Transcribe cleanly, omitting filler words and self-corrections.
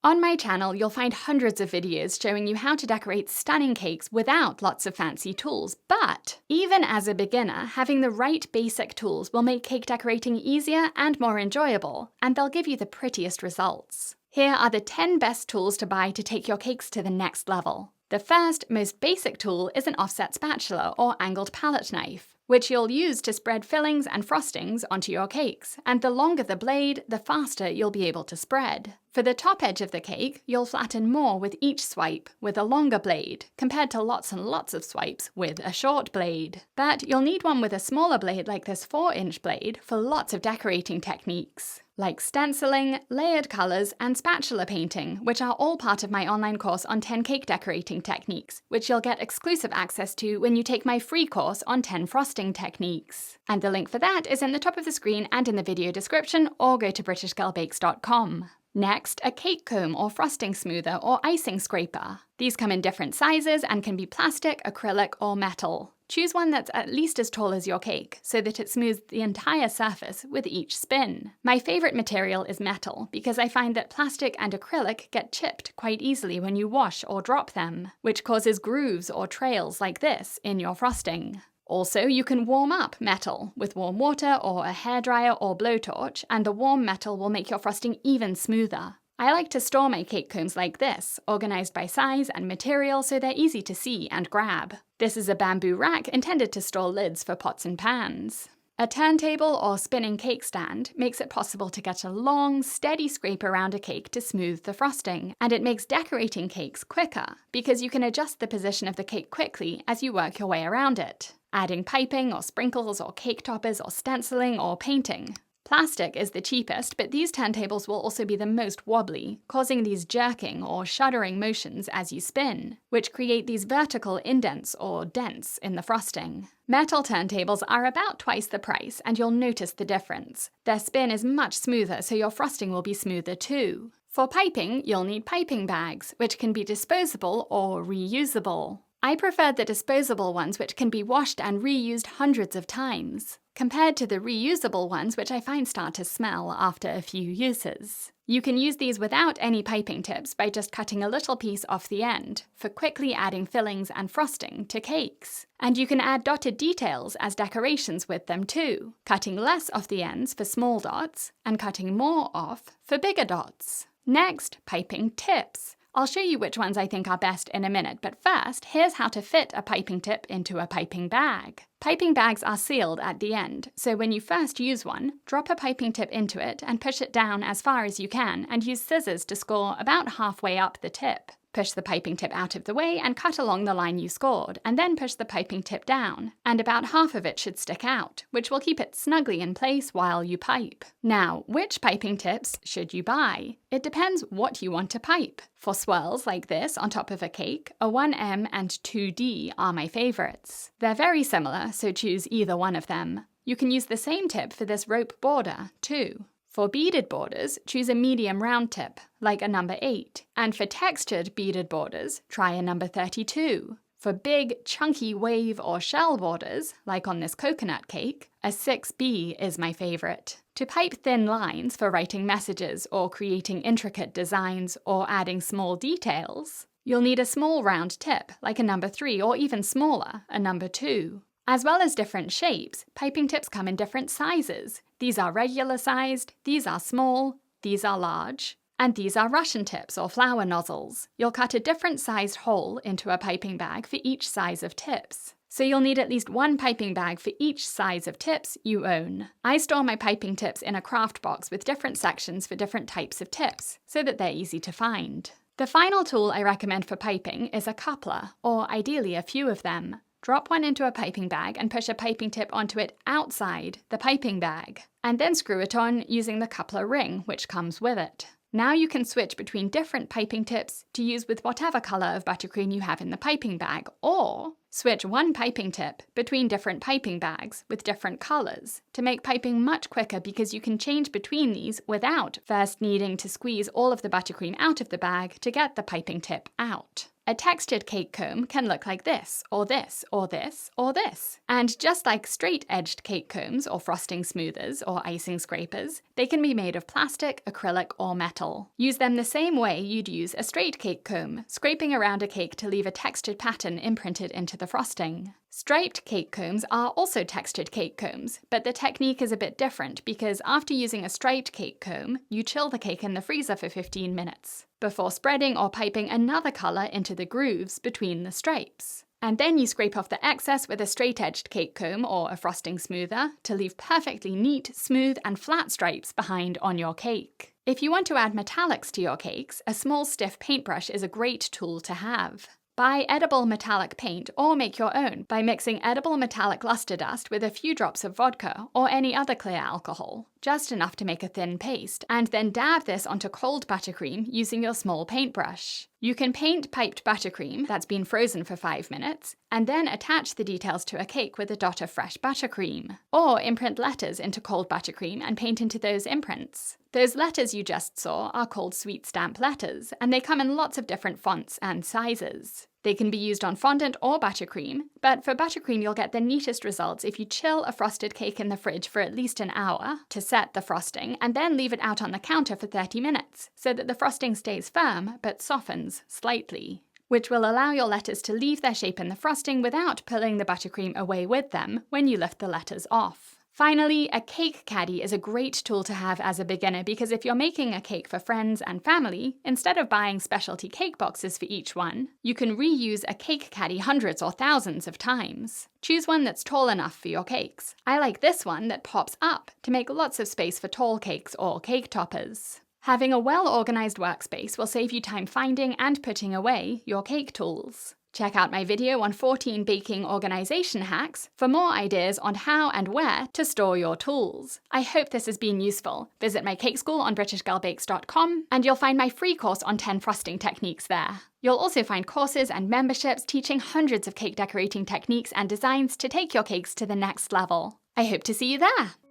On my channel, you'll find hundreds of videos showing you how to decorate stunning cakes without lots of fancy tools, but even as a beginner, having the right basic tools will make cake decorating easier and more enjoyable, and they'll give you the prettiest results. Here are the 10 best tools to buy to take your cakes to the next level. The first, most basic tool is an offset spatula or angled palette knife, which you'll use to spread fillings and frostings onto your cakes, and the longer the blade, the faster you'll be able to spread. For the top edge of the cake, you'll flatten more with each swipe with a longer blade, compared to lots and lots of swipes with a short blade. But you'll need one with a smaller blade like this 4-inch blade for lots of decorating techniques, like stenciling, layered colours, and spatula painting, which are all part of my online course on 10 cake decorating techniques, which you'll get exclusive access to when you take my free course on 10 frosting techniques. And the link for that is in the top of the screen and in the video description, or go to britishgirlbakes.com. Next, a cake comb or frosting smoother or icing scraper. These come in different sizes and can be plastic, acrylic, or metal. Choose one that's at least as tall as your cake, so that it smooths the entire surface with each spin. My favourite material is metal, because I find that plastic and acrylic get chipped quite easily when you wash or drop them, which causes grooves or trails like this in your frosting. Also, you can warm up metal with warm water or a hairdryer or blowtorch, and the warm metal will make your frosting even smoother. I like to store my cake combs like this, organised by size and material so they're easy to see and grab. This is a bamboo rack intended to store lids for pots and pans. A turntable or spinning cake stand makes it possible to get a long, steady scrape around a cake to smooth the frosting, and it makes decorating cakes quicker, because you can adjust the position of the cake quickly as you work your way around it, adding piping or sprinkles or cake toppers or stenciling or painting. Plastic is the cheapest, but these turntables will also be the most wobbly, causing these jerking or shuddering motions as you spin, which create these vertical indents or dents in the frosting. Metal turntables are about twice the price, and you'll notice the difference. Their spin is much smoother, so your frosting will be smoother too. For piping, you'll need piping bags, which can be disposable or reusable. I prefer the disposable ones, which can be washed and reused hundreds of times, compared to the reusable ones, which I find start to smell after a few uses. You can use these without any piping tips by just cutting a little piece off the end for quickly adding fillings and frosting to cakes. And you can add dotted details as decorations with them too, cutting less off the ends for small dots and cutting more off for bigger dots. Next, piping tips. I'll show you which ones I think are best in a minute, but first, here's how to fit a piping tip into a piping bag. Piping bags are sealed at the end, so when you first use one, drop a piping tip into it and push it down as far as you can, and use scissors to score about halfway up the tip. Push the piping tip out of the way and cut along the line you scored, and then push the piping tip down, and about half of it should stick out, which will keep it snugly in place while you pipe. Now, which piping tips should you buy? It depends what you want to pipe. For swirls like this on top of a cake, a 1M and 2D are my favourites. They're very similar, so choose either one of them. You can use the same tip for this rope border, too. For beaded borders, choose a medium round tip, like a number 8. And for textured beaded borders, try a number 32. For big, chunky wave or shell borders, like on this coconut cake, a 6B is my favourite. To pipe thin lines for writing messages or creating intricate designs or adding small details, you'll need a small round tip, like a number 3 or even smaller, a number 2. As well as different shapes, piping tips come in different sizes. These are regular sized, these are small, these are large, and these are Russian tips or flower nozzles. You'll cut a different sized hole into a piping bag for each size of tips. So you'll need at least one piping bag for each size of tips you own. I store my piping tips in a craft box with different sections for different types of tips, so that they're easy to find. The final tool I recommend for piping is a coupler, or ideally a few of them. Drop one into a piping bag and push a piping tip onto it outside the piping bag, and then screw it on using the coupler ring, which comes with it. Now you can switch between different piping tips to use with whatever colour of buttercream you have in the piping bag, or switch one piping tip between different piping bags with different colours to make piping much quicker, because you can change between these without first needing to squeeze all of the buttercream out of the bag to get the piping tip out. A textured cake comb can look like this, or this, or this, or this. And just like straight-edged cake combs or frosting smoothers or icing scrapers, they can be made of plastic, acrylic, or metal. Use them the same way you'd use a straight cake comb, scraping around a cake to leave a textured pattern imprinted into the frosting. Striped cake combs are also textured cake combs, but the technique is a bit different because after using a striped cake comb, you chill the cake in the freezer for 15 minutes, before spreading or piping another color into the grooves between the stripes. And then you scrape off the excess with a straight-edged cake comb or a frosting smoother to leave perfectly neat, smooth, and flat stripes behind on your cake. If you want to add metallics to your cakes, a small stiff paintbrush is a great tool to have. Buy edible metallic paint or make your own by mixing edible metallic luster dust with a few drops of vodka or any other clear alcohol, just enough to make a thin paste, and then dab this onto cold buttercream using your small paintbrush. You can paint piped buttercream that's been frozen for 5 minutes, and then attach the details to a cake with a dot of fresh buttercream. Or imprint letters into cold buttercream and paint into those imprints. Those letters you just saw are called sweet stamp letters, and they come in lots of different fonts and sizes. They can be used on fondant or buttercream, but for buttercream you'll get the neatest results if you chill a frosted cake in the fridge for at least an hour to set the frosting, and then leave it out on the counter for 30 minutes, so that the frosting stays firm but softens slightly, which will allow your letters to leave their shape in the frosting without pulling the buttercream away with them when you lift the letters off. Finally, a cake caddy is a great tool to have as a beginner because if you're making a cake for friends and family, instead of buying specialty cake boxes for each one, you can reuse a cake caddy hundreds or thousands of times. Choose one that's tall enough for your cakes. I like this one that pops up to make lots of space for tall cakes or cake toppers. Having a well-organized workspace will save you time finding and putting away your cake tools. Check out my video on 14 baking organization hacks for more ideas on how and where to store your tools. I hope this has been useful. Visit my cake school on britishgirlbakes.com and you'll find my free course on 10 frosting techniques there. You'll also find courses and memberships teaching hundreds of cake decorating techniques and designs to take your cakes to the next level. I hope to see you there!